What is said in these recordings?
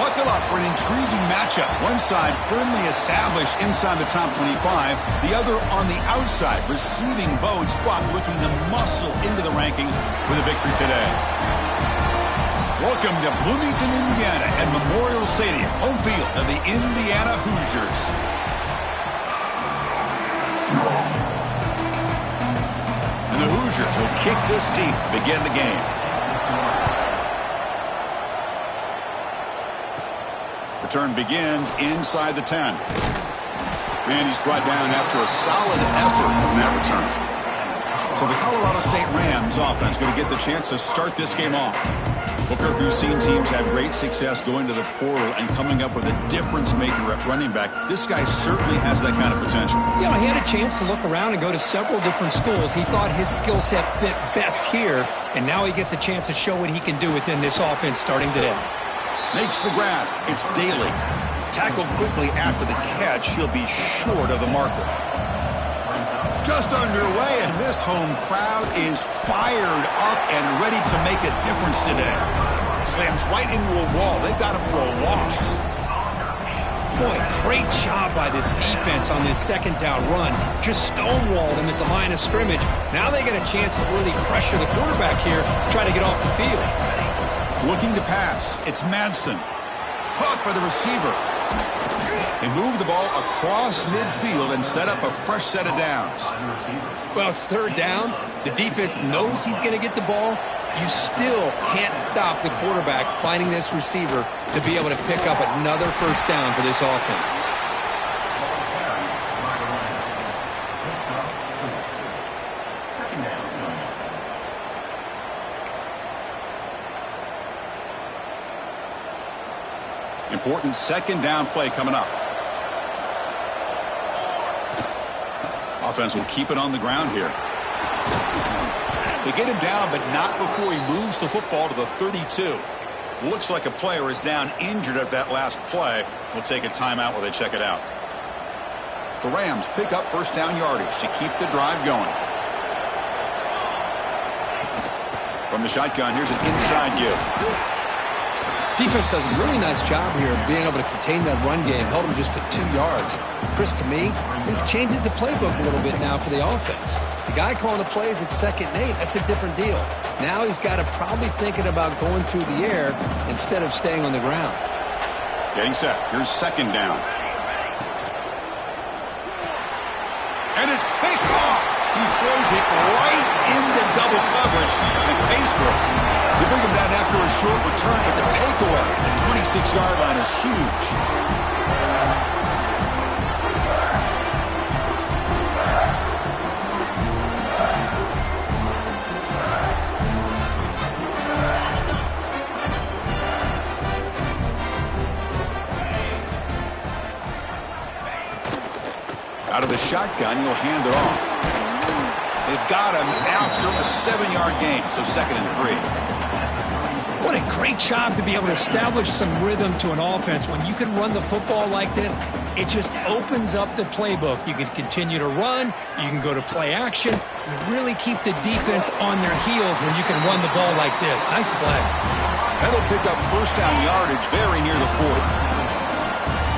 Buckle up for an intriguing matchup. One side firmly established inside the top 25, the other on the outside, receiving votes, but looking to muscle into the rankings with a victory today. Welcome to Bloomington, Indiana, and Memorial Stadium, home field of the Indiana Hoosiers. And the Hoosiers will kick this deep to begin the game. Return begins inside the 10. And he's brought down after a solid effort on that return. So the Colorado State Rams offense going to get the chance to start this game off. Booker, who's seen teams have great success going to the portal and coming up with a difference-maker at running back, this guy certainly has that kind of potential. You know, he had a chance to look around and go to several different schools. He thought his skill set fit best here, and now he gets a chance to show what he can do within this offense starting today. Makes the grab. It's Daly. Tackled quickly after the catch. He'll be short of the marker. Just underway, and this home crowd is fired up and ready to make a difference today. Slams right into a wall. They've got him for a loss. Boy, great job by this defense on this second down run. Just stonewalled him at the line of scrimmage. Now they get a chance to really pressure the quarterback here, try to get off the field. Looking to pass. It's Madsen. Caught by the receiver. They move the ball across midfield and set up a fresh set of downs. Well, it's third down. The defense knows he's going to get the ball. You still can't stop the quarterback finding this receiver to be able to pick up another first down for this offense. Important second down play coming up. Offense will keep it on the ground here. They get him down, but not before he moves the football to the 32. Looks like a player is down injured at that last play. We'll take a timeout while they check it out. The Rams pick up first down yardage to keep the drive going. From the shotgun, here's an inside give. Defense does a really nice job here of being able to contain that run game. Held him just to 2 yards. Chris, to me, this changes the playbook a little bit now for the offense. The guy calling the plays at 2nd and 8, that's a different deal. Now he's got to probably thinking about going through the air instead of staying on the ground. Getting set. Here's second down. And it's picked off. He throws it right into double coverage and pays for it. They bring him down after a short return, but the takeaway at the 26-yard line is huge. Out of the shotgun, he'll hand it off. They've got him after a 7-yard gain, so 2nd and 3. What a great job to be able to establish some rhythm to an offense. When you can run the football like this, it just opens up the playbook. You can continue to run. You can go to play action. You really keep the defense on their heels when you can run the ball like this. Nice play. That'll pick up first down yardage very near the 40.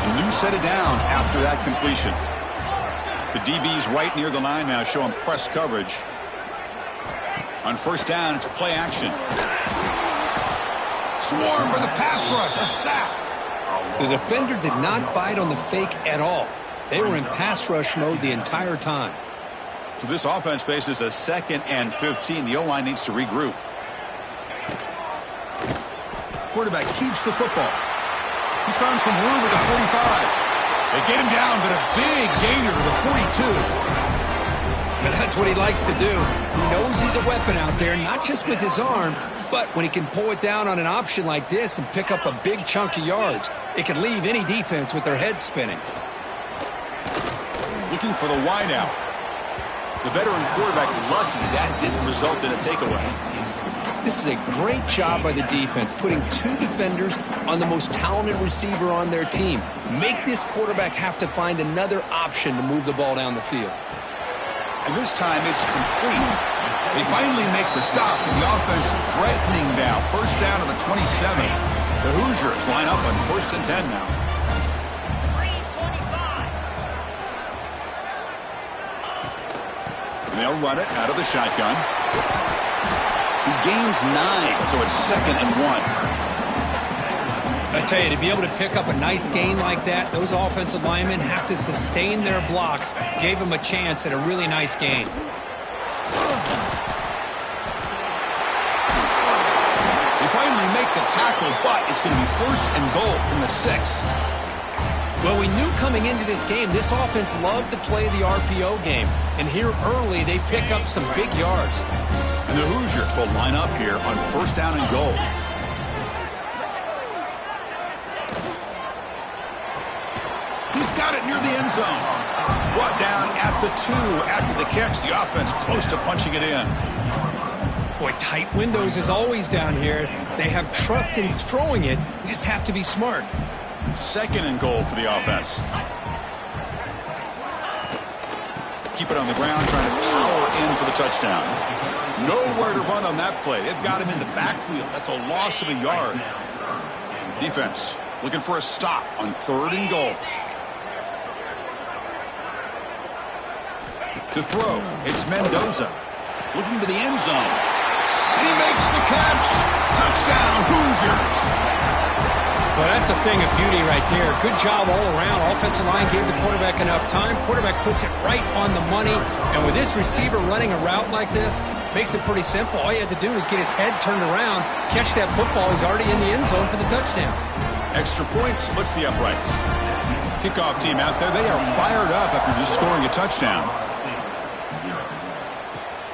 A new set of downs after that completion. The DB's right near the line now showing press coverage. On first down, it's play action. Swarm for the pass rush. A sack. The defender did not bite on the fake at all. They were in pass rush mode the entire time. So this offense faces a 2nd and 15. The O-line needs to regroup. Quarterback keeps the football. He's found some room at the 45. They get him down, but a big gainer to the 42. And that's what he likes to do. He knows he's a weapon out there, not just with his arm, but when he can pull it down on an option like this and pick up a big chunk of yards, it can leave any defense with their head spinning. Looking for the wideout. The veteran quarterback lucky that didn't result in a takeaway. This is a great job by the defense, putting 2 defenders on the most talented receiver on their team. Make this quarterback have to find another option to move the ball down the field. And this time it's complete. They finally make the stop, with the offense threatening now. First down to the 27. The Hoosiers line up on 1st and 10 now. And they'll run it out of the shotgun. He gains 9, so it's 2nd and 1. I tell you, to be able to pick up a nice gain like that, those offensive linemen have to sustain their blocks. Gave them a chance at a really nice gain. They finally make the tackle, but it's going to be 1st and goal from the 6. Well, we knew coming into this game, this offense loved to play the RPO game. And here early, they pick up some big yards. And the Hoosiers will line up here on 1st down and goal. He's got it near the end zone. Brought down at the 2 after the catch. The offense close to punching it in. Boy, tight windows is always down here. They have trust in throwing it. You just have to be smart. 2nd and goal for the offense. Keep it on the ground, trying to power in for the touchdown. Nowhere to run on that play. They've got him in the backfield. That's a loss of a yard. Defense looking for a stop on 3rd and goal. To throw, it's Mendoza. Looking to the end zone. And he makes the catch. Touchdown, Hoosiers. Well, that's a thing of beauty right there. Good job all around. Offensive line gave the quarterback enough time. Quarterback puts it right on the money. And with this receiver running a route like this, makes it pretty simple. All you had to do is get his head turned around, catch that football. He's already in the end zone for the touchdown. Extra point splits the uprights. Kickoff team out there, they are fired up after just scoring a touchdown.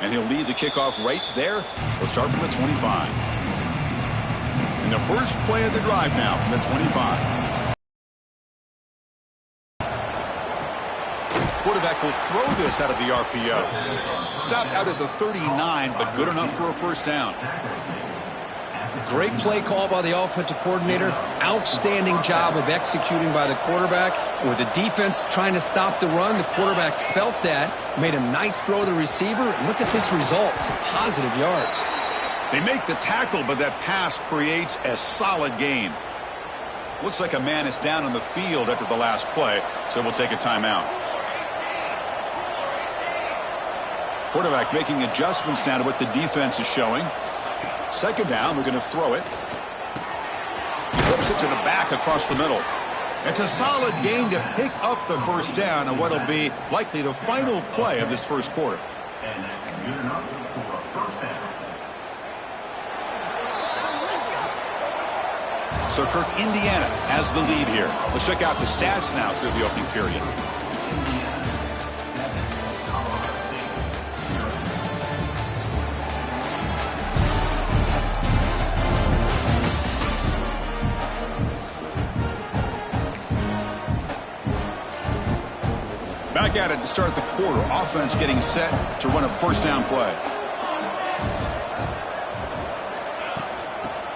And he'll lead the kickoff right there. They'll start from the 25. And the first play of the drive now from the 25. Quarterback will throw this out of the RPO. Stopped out at the 39, but good enough for a 1st down. Great play call by the offensive coordinator. Outstanding job of executing by the quarterback. With the defense trying to stop the run, the quarterback felt that, made a nice throw to the receiver. And look at this result. Some positive yards. They make the tackle, but that pass creates a solid gain. Looks like a man is down on the field after the last play, so we'll take a timeout. Quarterback making adjustments now to what the defense is showing. 2nd down, we're going to throw it. He flips it to the back across the middle. It's a solid gain to pick up the 1st down on what will be likely the final play of this 1st quarter. So Kirk, Indiana has the lead here. Let's check out the stats now through the opening period. Back at it to start the quarter. Offense getting set to run a 1st down play.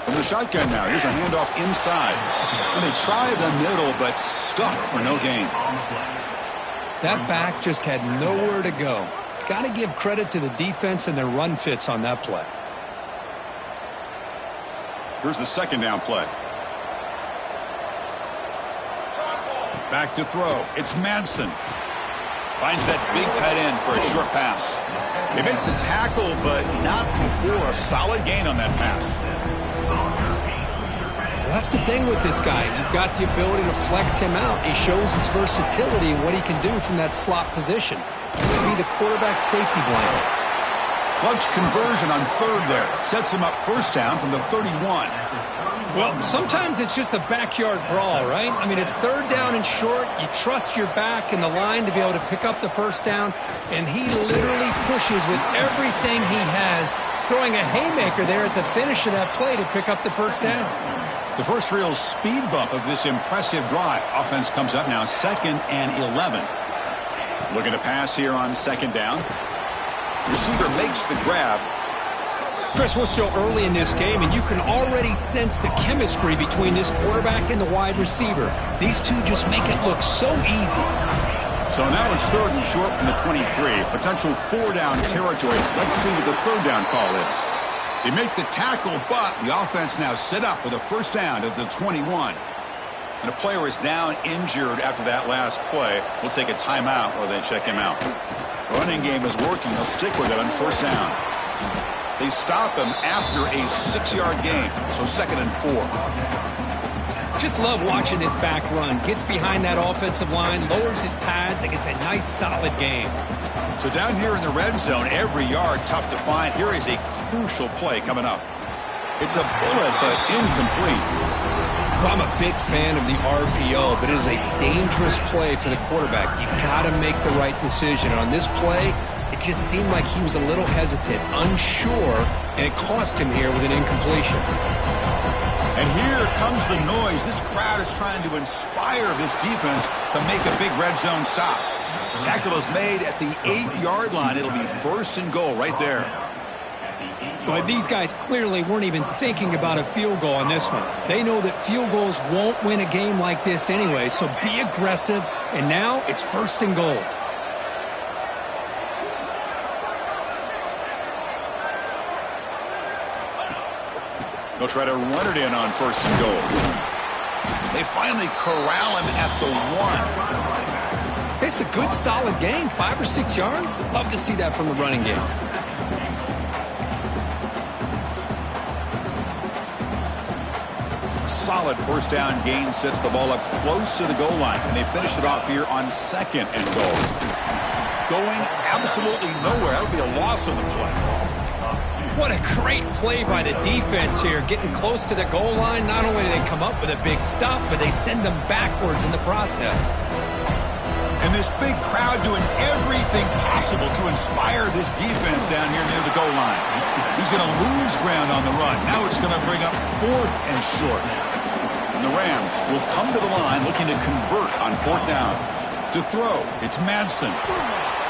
From the shotgun now. Here's a handoff inside. And they try the middle, but stuck for no gain. That back just had nowhere to go. Got to give credit to the defense and their run fits on that play. Here's the 2nd down play. Back to throw. It's Manson. Finds that big tight end for a short pass. They make the tackle, but not before a solid gain on that pass. Well, that's the thing with this guy. You've got the ability to flex him out. He shows his versatility and what he can do from that slot position. He'll be the quarterback safety blanket. Clutch conversion on 3rd there. Sets him up 1st down from the 31. Well, sometimes it's just a backyard brawl, right? I mean, it's 3rd down and short. You trust your back in the line to be able to pick up the 1st down, and he literally pushes with everything he has, throwing a haymaker there at the finish of that play to pick up the 1st down. The first real speed bump of this impressive drive. Offense comes up now 2nd and 11. Looking to pass here on 2nd down. Receiver makes the grab. Chris, we're still early in this game, and you can already sense the chemistry between this quarterback and the wide receiver. These two just make it look so easy. So now it's 3rd and short from the 23. Potential 4-down territory. Let's see what the 3rd down call is. They make the tackle, but the offense now set up with a first down at the 21. And a player is down injured after that last play. We'll take a timeout or they check him out. The running game is working. They'll stick with it on first down. They stop him after a 6-yard gain, so 2nd and 4. Just love watching this back run. Gets behind that offensive line, lowers his pads, and gets a nice, solid game. So down here in the red zone, every yard tough to find. Here is a crucial play coming up. It's a bullet, but incomplete. I'm a big fan of the RPO, but it is a dangerous play for the quarterback. You got to make the right decision. On this play, it just seemed like he was a little hesitant, unsure, and it cost him here with an incompletion. And here comes the noise. This crowd is trying to inspire this defense to make a big red zone stop. Tackle is made at the 8-yard line. It'll be 1st and goal right there. But these guys clearly weren't even thinking about a field goal on this one. They know that field goals won't win a game like this anyway, so be aggressive. And now it's 1st and goal. They'll try to run it in on 1st and goal. They finally corral him at the 1. It's a good, solid game. 5 or 6 yards. Love to see that from the running game. Solid first down gain sets the ball up close to the goal line, and they finish it off here on 2nd and goal. Going absolutely nowhere. That would be a loss on the play. What a great play by the defense here. Getting close to the goal line, not only do they come up with a big stop, but they send them backwards in the process. And this big crowd doing everything possible to inspire this defense down here near the goal line. He's going to lose ground on the run. Now it's going to bring up 4th and short. And the Rams will come to the line looking to convert on 4th down. To throw, it's Madsen.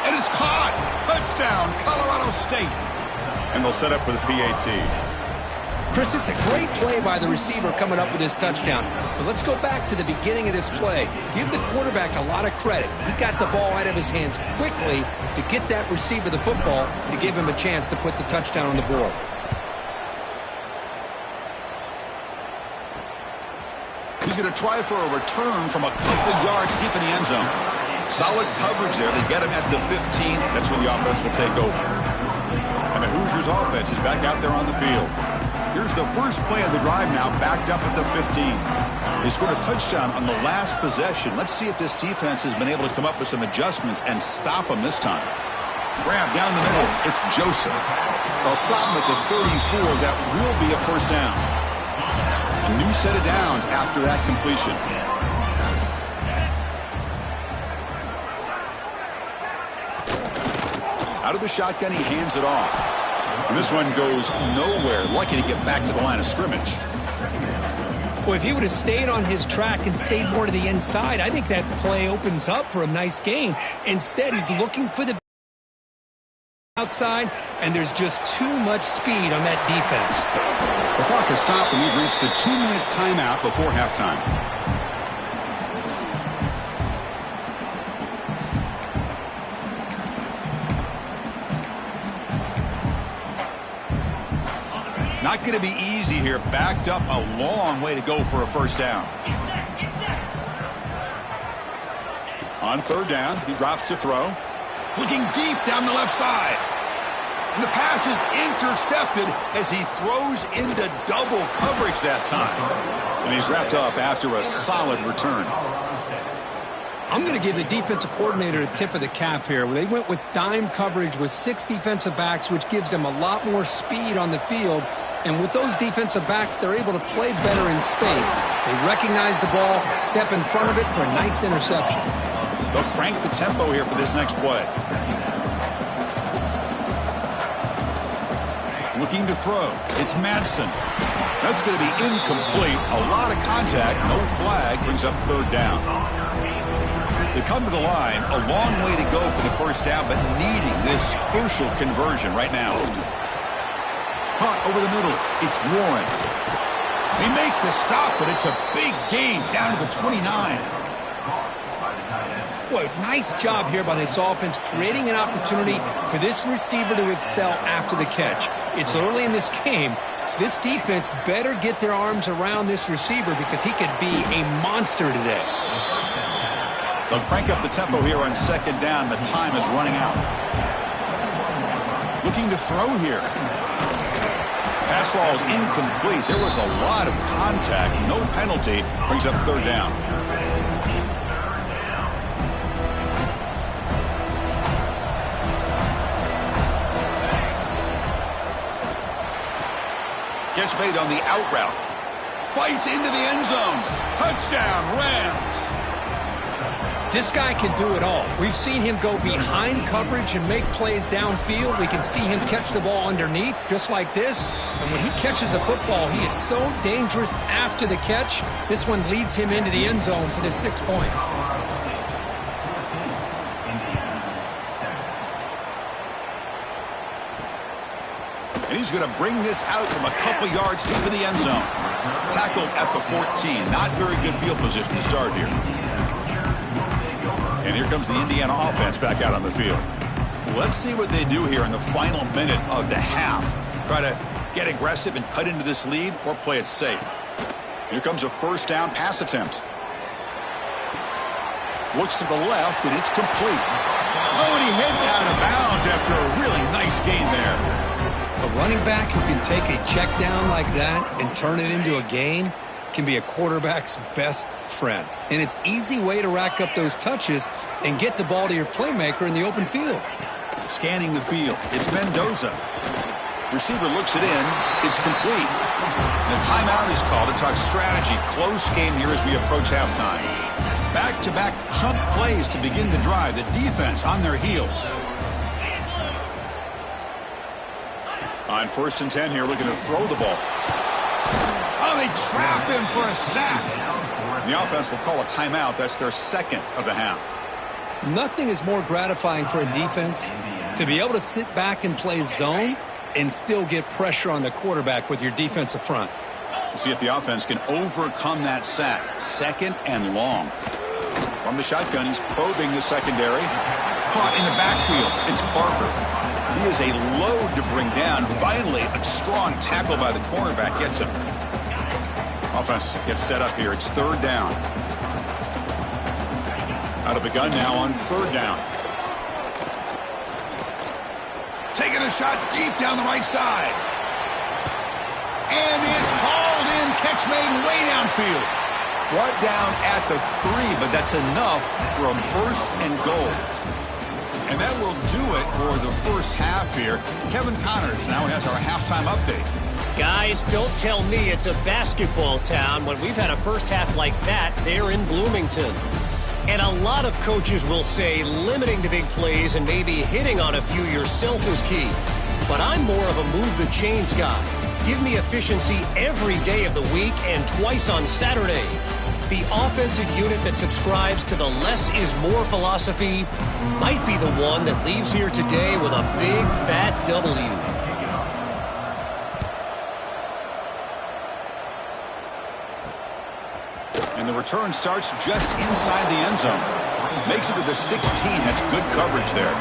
And it's caught. Touchdown, Colorado State. And they'll set up for the PAT. Chris, it's a great play by the receiver coming up with his touchdown. But let's go back to the beginning of this play. Give the quarterback a lot of credit. He got the ball out of his hands quickly to get that receiver the football to give him a chance to put the touchdown on the board. He's going to try for a return from a couple yards deep in the end zone. Solid coverage there. They get him at the 15. That's where the offense will take over. And the Hoosiers offense is back out there on the field. Here's the first play of the drive now, backed up at the 15. They scored a touchdown on the last possession. Let's see if this defense has been able to come up with some adjustments and stop them this time. Grab down the middle. It's Joseph. They'll stop him at the 34. That will be a first down. A new set of downs after that completion. Out of the shotgun, he hands it off. And this one goes nowhere. Lucky to get back to the line of scrimmage. Well, if he would have stayed on his track and stayed more to the inside, I think that play opens up for a nice gain. Instead, he's looking for the outside, and there's just too much speed on that defense. The clock has stopped, and we've reached the 2-minute timeout before halftime. Not going to be easy here. Backed up a long way to go for a first down. On 3rd down, he drops to throw. Looking deep down the left side. And the pass is intercepted as he throws into double coverage that time. And he's wrapped up after a solid return. I'm going to give the defensive coordinator a tip of the cap here. They went with dime coverage with 6 defensive backs, which gives them a lot more speed on the field. And with those defensive backs, they're able to play better in space. They recognize the ball, step in front of it for a nice interception. They'll crank the tempo here for this next play. Looking to throw. It's Madsen. That's going to be incomplete. A lot of contact. No flag. Brings up 3rd down. They come to the line. A long way to go for the first down, but needing this crucial conversion right now. Caught over the middle. It's Warren. They make the stop, but it's a big gain down to the 29. Boy, nice job here by this offense, creating an opportunity for this receiver to excel after the catch. It's early in this game, so this defense better get their arms around this receiver because he could be a monster today. They'll crank up the tempo here on second down. The time is running out. Looking to throw here. Pass ball is incomplete. There was a lot of contact. No penalty. Brings up third down. Catch made on the out route. Fights into the end zone. Touchdown, Rams. This guy can do it all. We've seen him go behind coverage and make plays downfield. We can see him catch the ball underneath, just like this. And when he catches a football, he is so dangerous after the catch. This one leads him into the end zone for the 6 points. And he's going to bring this out from a couple yards deep in the end zone. Tackled at the 14. Not very good field position to start here. And here comes the Indiana offense back out on the field. Let's see what they do here in the final minute of the half. Try to get aggressive and cut into this lead or play it safe. Here comes a first down pass attempt. Looks to the left, and it's complete. Oh, and he heads out of bounds after a really nice gain there. A running back who can take a check down like that and turn it into a gain can be a quarterback's best friend. And it's an easy way to rack up those touches and get the ball to your playmaker in the open field. Scanning the field. It's Mendoza. Receiver looks it in. It's complete. And a timeout is called to talk strategy. Close game here as we approach halftime. Back-to-back chunk plays to begin the drive. The defense on their heels. On 1st and 10 here, looking to throw the ball. Oh, they trap him for a sack. The offense will call a timeout. That's their second of the half. Nothing is more gratifying for a defense to be able to sit back and play zone and still get pressure on the quarterback with your defensive front. We'll see if the offense can overcome that sack. 2nd and long. From the shotgun, he's probing the secondary. Caught in the backfield. It's Barker. He is a load to bring down. Finally, a strong tackle by the cornerback gets him. Offense gets set up here. It's 3rd down. Out of the gun now on 3rd down. Taking a shot deep down the right side. And it's called in. Catch made way downfield. Brought down at the 3, but that's enough for a 1st and goal. And that will do it for the first half here. Kevin Connors now has our halftime update. Guys, don't tell me it's a basketball town when we've had a first half like that there in Bloomington. And a lot of coaches will say limiting the big plays and maybe hitting on a few yourself is key. But I'm more of a move the chains guy. Give me efficiency every day of the week and twice on Saturday. The offensive unit that subscribes to the less is more philosophy might be the one that leaves here today with a big fat W. And the return starts just inside the end zone. Makes it to the 16. That's good coverage there.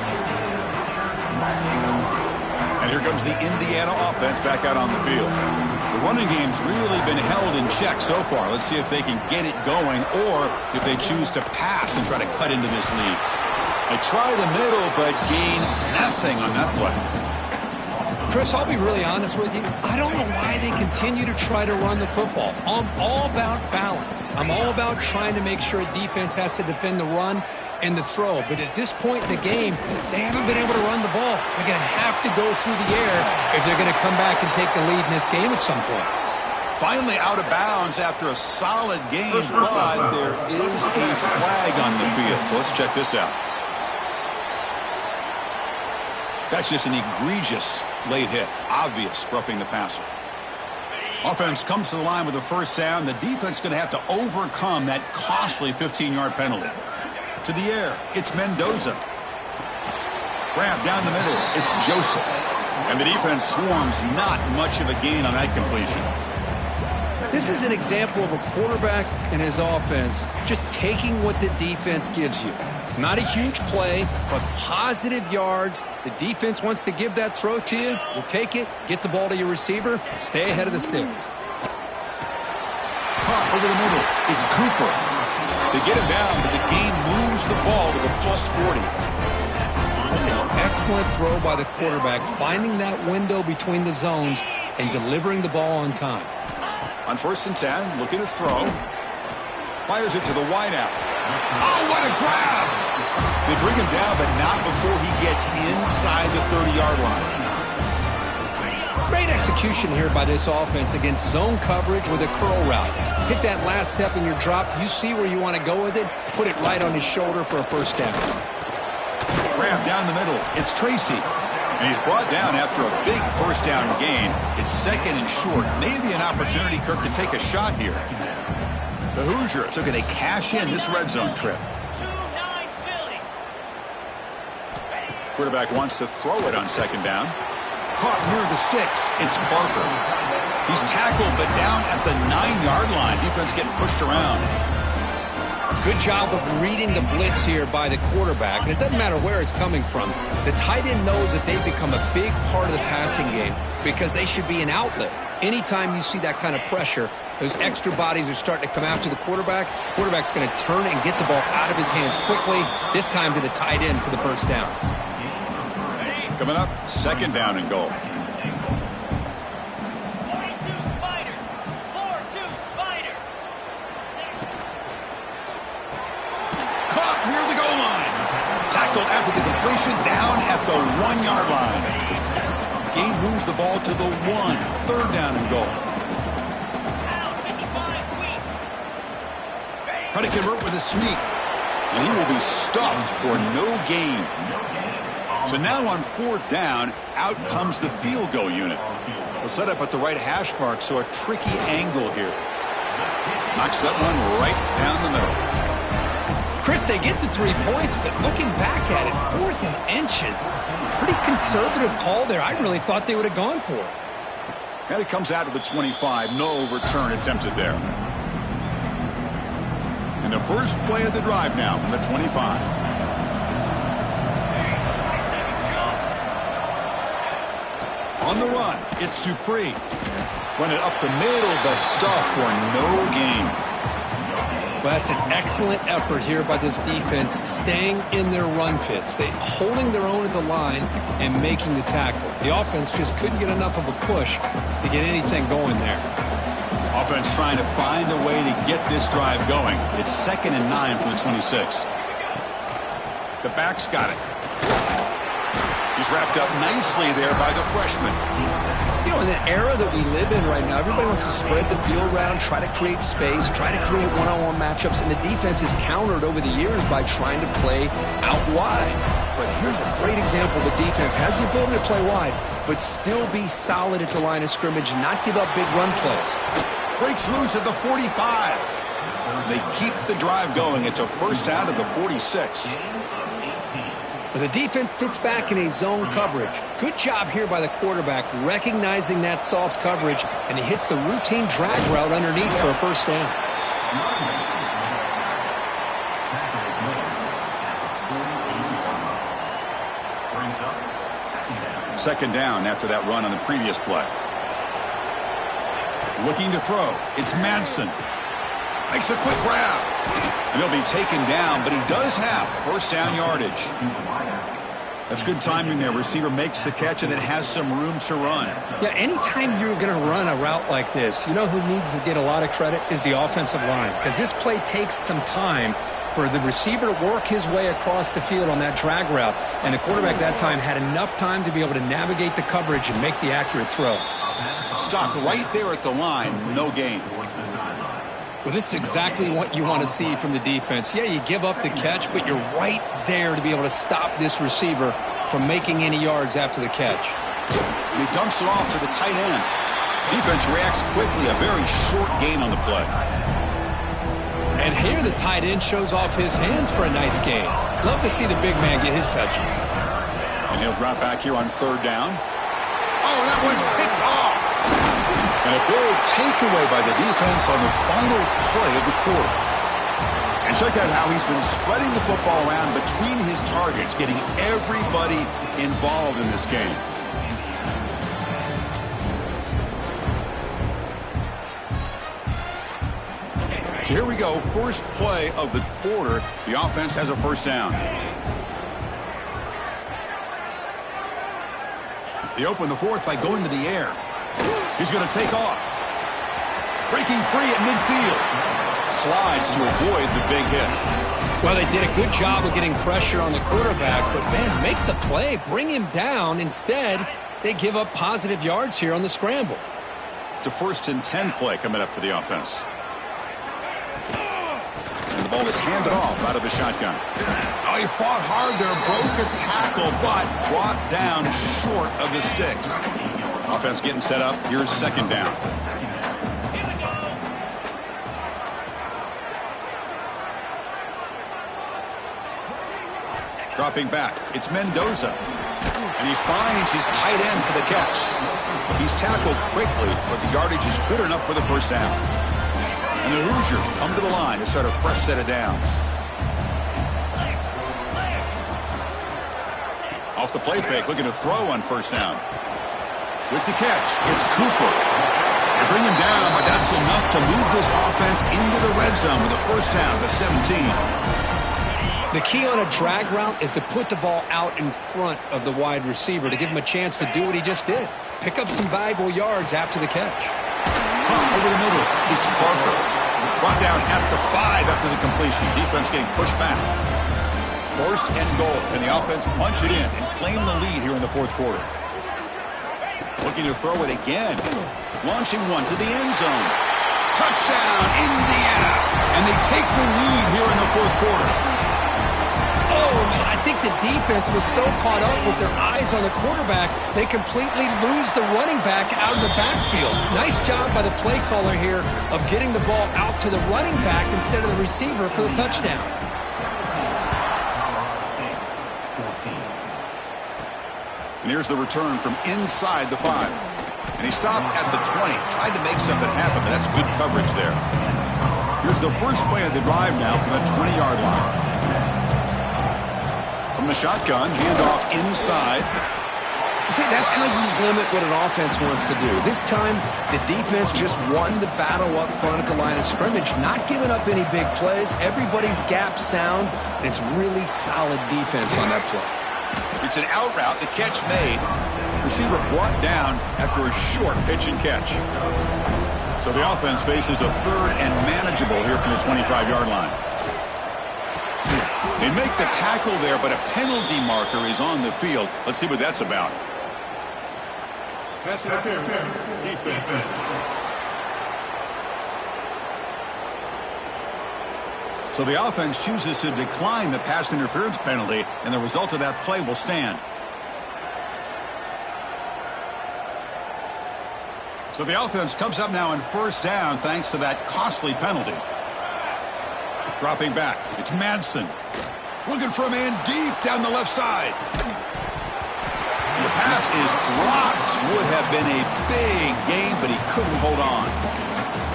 And here comes the Indiana offense back out on the field. The running game's really been held in check so far. Let's see if they can get it going or if they choose to pass and try to cut into this lead. They try the middle but gain nothing on that play. Chris, I'll be really honest with you. I don't know why they continue to try to run the football. I'm all about balance. I'm all about trying to make sure defense has to defend the run and the throw. But at this point in the game, they haven't been able to run the ball. They're going to have to go through the air if they're going to come back and take the lead in this game at some point. Finally out of bounds after a solid game, but there is a flag on the field. So let's check this out. That's just an egregious late hit. Obvious roughing the passer. Offense comes to the line with a first down. The defense is going to have to overcome that costly 15-yard penalty. To the air, it's Mendoza. Grab down the middle, it's Joseph. And the defense swarms, not much of a gain on that completion. This is an example of a quarterback and his offense just taking what the defense gives you. Not a huge play, but positive yards. The defense wants to give that throw to you. You take it, get the ball to your receiver, stay ahead of the sticks. Caught over the middle. It's Cooper. They get him down, but the game moves the ball to the +40. That's an excellent throw by the quarterback, finding that window between the zones and delivering the ball on time. On 1st and 10, looking to throw. Fires it to the wideout. Oh, what a grab! They bring him down, but not before he gets inside the 30-yard line. Great execution here by this offense against zone coverage with a curl route. Hit that last step in your drop. You see where you want to go with it. Put it right on his shoulder for a first down. Grab down the middle. It's Tracy. And he's brought down after a big first down gain. It's 2nd and short. Maybe an opportunity, Kirk, to take a shot here. The Hoosiers are going to cash in this red zone trip. Quarterback wants to throw it on 2nd down. Caught near the sticks. It's Barker. He's tackled, but down at the 9-yard line. Defense getting pushed around. Good job of reading the blitz here by the quarterback. And it doesn't matter where it's coming from. The tight end knows that they've become a big part of the passing game because they should be an outlet. Anytime you see that kind of pressure, those extra bodies are starting to come after the quarterback. Quarterback's going to turn and get the ball out of his hands quickly, this time to the tight end for the first down. Coming up, 2nd down and goal. Caught near the goal line. Tackled after the completion down at the 1-yard line. Gain moves the ball to the 1. 3rd down and goal. Try to convert with a sweep. And he will be stuffed for no gain. So now on 4th down, out comes the field goal unit. They'll set up at the right hash mark, so a tricky angle here. Knocks that one right down the middle. Chris, they get the 3 points, but looking back at it, 4th and inches. Pretty conservative call there. I really thought they would have gone for it. And it comes out of the 25. No return attempted there. And the first play of the drive now from the 25. On the run, it's Dupree. Run it up the middle, but stuffed for no gain. Well, that's an excellent effort here by this defense, staying in their run fits. They holding their own at the line and making the tackle. The offense just couldn't get enough of a push to get anything going there. Offense trying to find a way to get this drive going. It's 2nd and 9 from the 26. The back's got it. He's wrapped up nicely there by the freshman. You know, in the era that we live in right now, everybody wants to spread the field around, try to create space, try to create one-on-one matchups, and the defense is countered over the years by trying to play out wide. But here's a great example. The defense has the ability to play wide, but still be solid at the line of scrimmage, not give up big run plays. Breaks loose at the 45. They keep the drive going. It's a first down to the 46. But the defense sits back in a zone coverage. Good job here by the quarterback, recognizing that soft coverage, and he hits the routine drag route underneath for a first down. 2nd down after that run on the previous play. Looking to throw. It's Madsen. Makes a quick grab. And he'll be taken down, but he does have first down yardage. That's good timing there. Receiver makes the catch and then has some room to run. Yeah, anytime you're going to run a route like this, you know who needs to get a lot of credit is the offensive line. Because this play takes some time for the receiver to work his way across the field on that drag route. And the quarterback that time had enough time to be able to navigate the coverage and make the accurate throw. Stopped right there at the line. No gain. Well, this is exactly what you want to see from the defense. Yeah, you give up the catch, but you're right there to be able to stop this receiver from making any yards after the catch. And he dumps it off to the tight end. Defense reacts quickly. A very short gain on the play. And here the tight end shows off his hands for a nice gain. Love to see the big man get his touches. And he'll drop back here on 3rd down. Oh, that one's picked off. And a big takeaway by the defense on the final play of the quarter. And check out how he's been spreading the football around between his targets, getting everybody involved in this game. So here we go, first play of the quarter. The offense has a first down. They open the fourth by going to the air. He's going to take off. Breaking free at midfield. Slides to avoid the big hit. Well, they did a good job of getting pressure on the quarterback, but, man, make the play. Bring him down. Instead, they give up positive yards here on the scramble. It's a 1st and 10 play coming up for the offense. And the ball is handed off out of the shotgun. Oh, he fought hard there, broke a tackle, but brought down short of the sticks. Offense getting set up. Here's second down. Dropping back, it's Mendoza. And he finds his tight end for the catch. He's tackled quickly, but the yardage is good enough for the first down. And the Hoosiers come to the line to start a fresh set of downs. Off the play fake, looking to throw on first down. With the catch, it's Cooper. They bring him down, but that's enough to move this offense into the red zone with a first down, the 17. The key on a drag route is to put the ball out in front of the wide receiver to give him a chance to do what he just did. Pick up some valuable yards after the catch. Over the middle, it's Barker. Brought down at the 5 after the completion. Defense getting pushed back. 1st and goal, and the offense punch it in and claim the lead here in the fourth quarter. Looking to throw it again. Launching one to the end zone. Touchdown, Indiana! And they take the lead here in the fourth quarter. Oh, man, I think the defense was so caught up with their eyes on the quarterback, they completely lose the running back out of the backfield. Nice job by the play caller here of getting the ball out to the running back instead of the receiver for the touchdown. And here's the return from inside the 5. And he stopped at the 20. Tried to make something happen, but that's good coverage there. Here's the first play of the drive now from the 20-yard line. From the shotgun, handoff inside. See, that's how you limit what an offense wants to do. This time, the defense just won the battle up front at the line of scrimmage, not giving up any big plays. Everybody's gap sound, and it's really solid defense on that play. It's an out route, the catch made. Receiver brought down after a short pitch and catch. So the offense faces a 3rd and manageable here from the 25-yard line. They make the tackle there, but a penalty marker is on the field. Let's see what that's about. Pass interference. Defense. So the offense chooses to decline the pass interference penalty, and the result of that play will stand. So the offense comes up now in first down thanks to that costly penalty. Dropping back, it's Madsen. Looking for a man deep down the left side. And the pass is dropped. Would have been a big gain, but he couldn't hold on.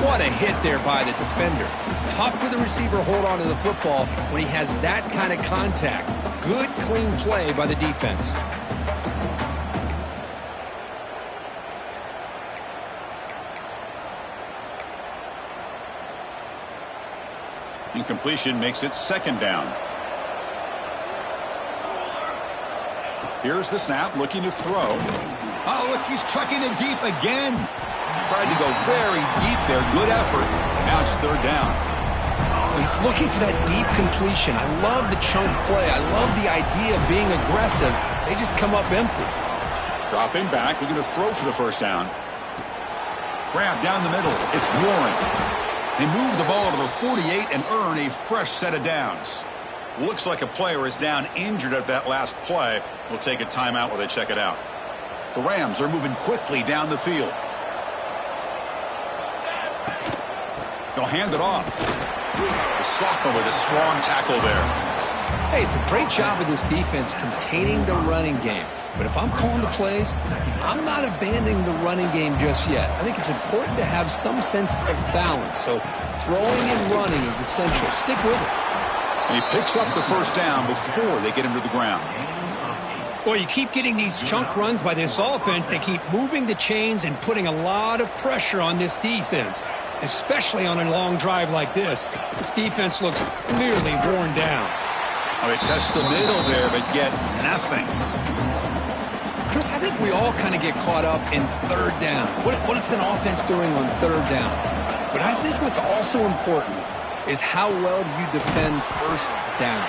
What a hit there by the defender. Tough for the receiver to hold on to the football when he has that kind of contact. Good, clean play by the defense. Incompletion makes it second down. Here's the snap, looking to throw. Oh, look, he's chucking it deep again. Tried to go very deep there. Good effort. Now it's third down. He's looking for that deep completion. I love the chunk play. I love the idea of being aggressive. They just come up empty. Dropping back, looking to throw for the first down. Grab down the middle. It's Warren. They move the ball to the 48 and earn a fresh set of downs. Looks like a player is down injured at that last play. We'll take a timeout while they check it out. The Rams are moving quickly down the field. They'll hand it off. The sophomore with a strong tackle there. Hey, it's a great job of this defense containing the running game. But if I'm calling the plays, I'm not abandoning the running game just yet. I think it's important to have some sense of balance. So throwing and running is essential. Stick with it. And he picks up the first down before they get him to the ground. Well, you keep getting these chunk runs by this offense. They keep moving the chains and putting a lot of pressure on this defense, especially on a long drive like this. This defense looks clearly worn down. Oh, they test the middle there, but get nothing. Chris, I think we all kind of get caught up in third down. What is an offense doing on third down? But I think what's also important is how well you defend first down.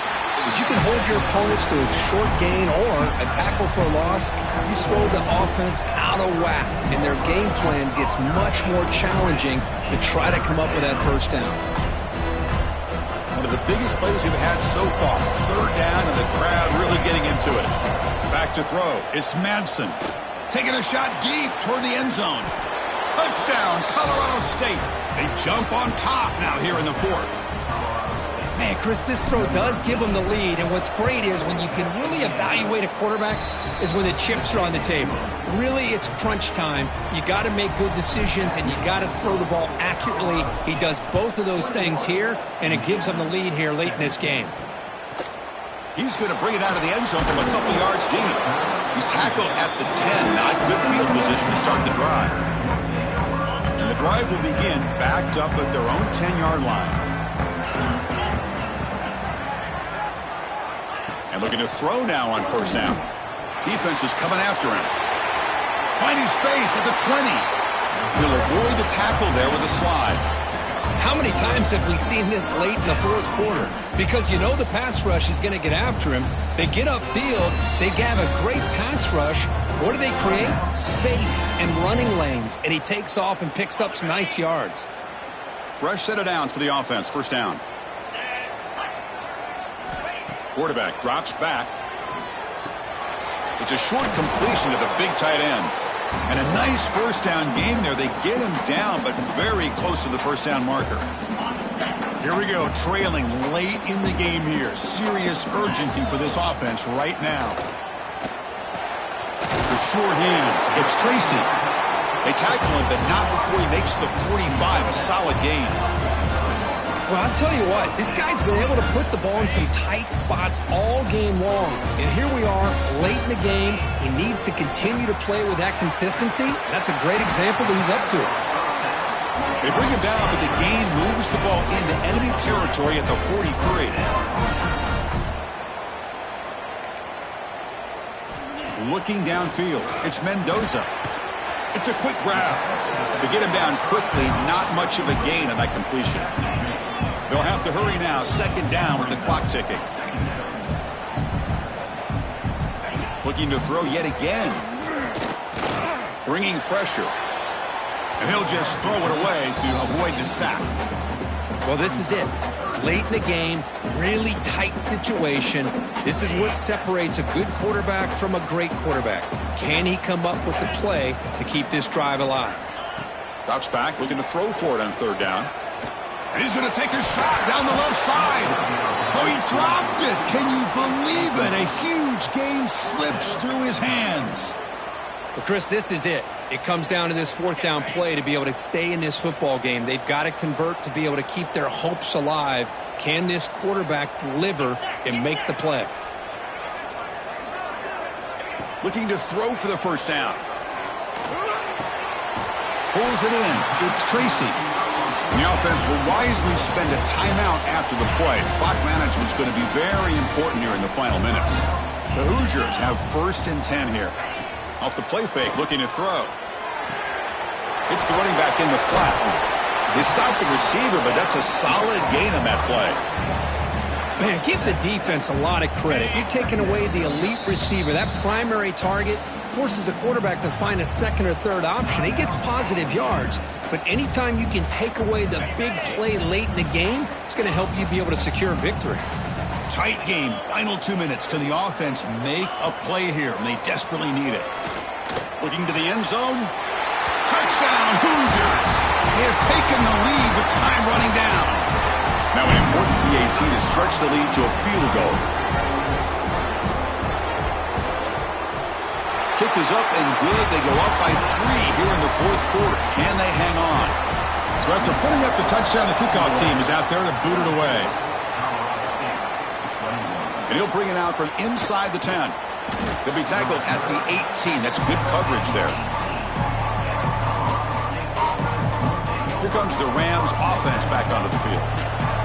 If you can hold your opponents to a short gain or a tackle for a loss, you throw the offense out of whack, and their game plan gets much more challenging to try to come up with that first down. One of the biggest plays we've had so far. Third down, and the crowd really getting into it. Back to throw. It's Madsen. Taking a shot deep toward the end zone. Touchdown, Colorado State. They jump on top now here in the fourth. Man, Chris, this throw does give them the lead, and what's great is when you can really evaluate a quarterback is when the chips are on the table. Really, it's crunch time. You got to make good decisions, and you got to throw the ball accurately. He does both of those things here, and it gives them the lead here late in this game. He's going to bring it out of the end zone from a couple yards deep. He's tackled at the 10. Not good field position to start the drive. And the drive will begin backed up at their own 10-yard line. And looking to throw now on first down. Defense is coming after him. Finding space at the 20. He'll avoid the tackle there with a slide. How many times have we seen this late in the fourth quarter? Because you know the pass rush is going to get after him. They get upfield. They have a great pass rush. What do they create? Space and running lanes. And he takes off and picks up some nice yards. Fresh set of downs for the offense. First down. Quarterback drops back. It's a short completion to the big tight end. And a nice first down game there. They get him down, but very close to the first down marker. Here we go, trailing late in the game here. Serious urgency for this offense right now. The sure hands. It's Tracy. They tackle him, but not before he makes the 45. A solid gain. Well, I'll tell you what, this guy's been able to put the ball in some tight spots all game long. And here we are, late in the game. He needs to continue to play with that consistency. That's a great example that he's up to it. They bring him down, but the gain moves the ball into enemy territory at the 43. Looking downfield, it's Mendoza. It's a quick grab. To get him down quickly, not much of a gain on that completion. They'll have to hurry now. Second down with the clock ticking. Looking to throw yet again. Bringing pressure. And he'll just throw it away to avoid the sack. Well, this is it. Late in the game, really tight situation. This is what separates a good quarterback from a great quarterback. Can he come up with the play to keep this drive alive? Drops back, looking to throw for it on third down. And he's going to take a shot down the left side. Oh, he dropped it. Can you believe it? A huge gain slips through his hands. Well, Chris, this is it. It comes down to this fourth down play to be able to stay in this football game. They've got to convert to be able to keep their hopes alive. Can this quarterback deliver and make the play? Looking to throw for the first down. Pulls it in. It's Tracy. And the offense will wisely spend a timeout after the play. Clock management is going to be very important here in the final minutes. The Hoosiers have first and 10 here. Off the play fake, looking to throw. It's the running back in the flat. They stopped the receiver, but that's a solid gain on that play. Man, give the defense a lot of credit. You're taking away the elite receiver. That primary target forces the quarterback to find a second or third option. He gets positive yards, but anytime you can take away the big play late in the game, it's going to help you be able to secure victory. Tight game, final 2 minutes. Can the offense make a play here? And they desperately need it. Looking to the end zone. Touchdown, Hoosiers! They have taken the lead with time running down. Now an important PAT to stretch the lead to a field goal. Kick is up and good. They go up by 3 here in the fourth quarter. Can they hang on? So after putting up the touchdown, the kickoff team is out there to boot it away. And he'll bring it out from inside the 10. He'll be tackled at the 18. That's good coverage there. Here comes the Rams offense back onto the field.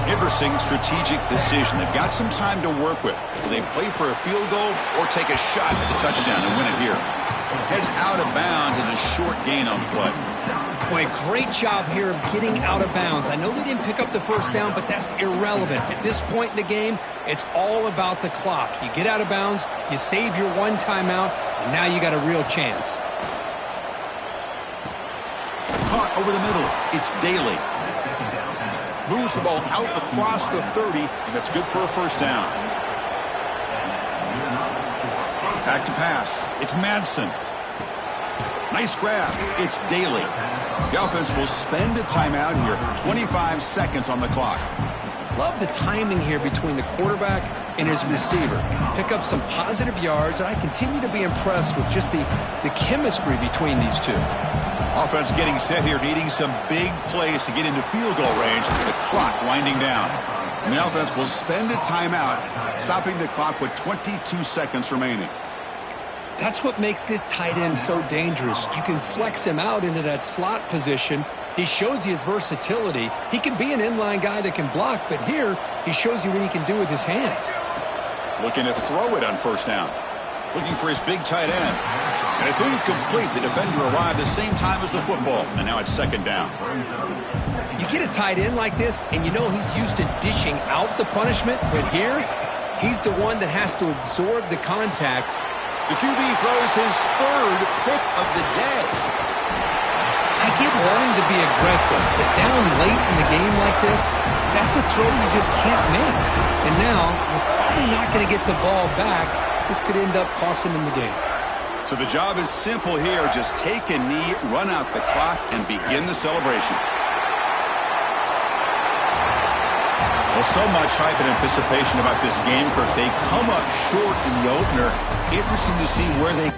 Interesting strategic decision. They've got some time to work with. Will they play for a field goal or take a shot at the touchdown and win it here? Heads out of bounds as a short gain on the play. Boy, great job here of getting out of bounds. I know they didn't pick up the first down, but that's irrelevant. At this point in the game, it's all about the clock. You get out of bounds, you save your one timeout, and now you got a real chance. Caught over the middle. It's Daly. Moves the ball out across the 30, and that's good for a first down. Back to pass. It's Madsen. Nice grab. It's Daly. The offense will spend a timeout here. 25 seconds on the clock. Love the timing here between the quarterback and his receiver. Pick up some positive yards, and I continue to be impressed with just the chemistry between these two. Offense getting set here, needing some big plays to get into field goal range. The clock winding down. And the offense will spend a timeout, stopping the clock with 22 seconds remaining. That's what makes this tight end so dangerous. You can flex him out into that slot position. He shows you his versatility. He can be an inline guy that can block, but here he shows you what he can do with his hands. Looking to throw it on first down. Looking for his big tight end. And it's incomplete. The defender arrived the same time as the football, and now it's second down. You get a tight end like this, and you know he's used to dishing out the punishment, but here, he's the one that has to absorb the contact. The QB throws his third pick of the day. I get wanting to be aggressive, but down late in the game like this, that's a throw you just can't make. And now, you're probably not going to get the ball back. This could end up costing him the game. So the job is simple here. Just take a knee, run out the clock, and begin the celebration. Well, so much hype and anticipation about this game, Kirk. They come up short in the opener. Interesting to see where they...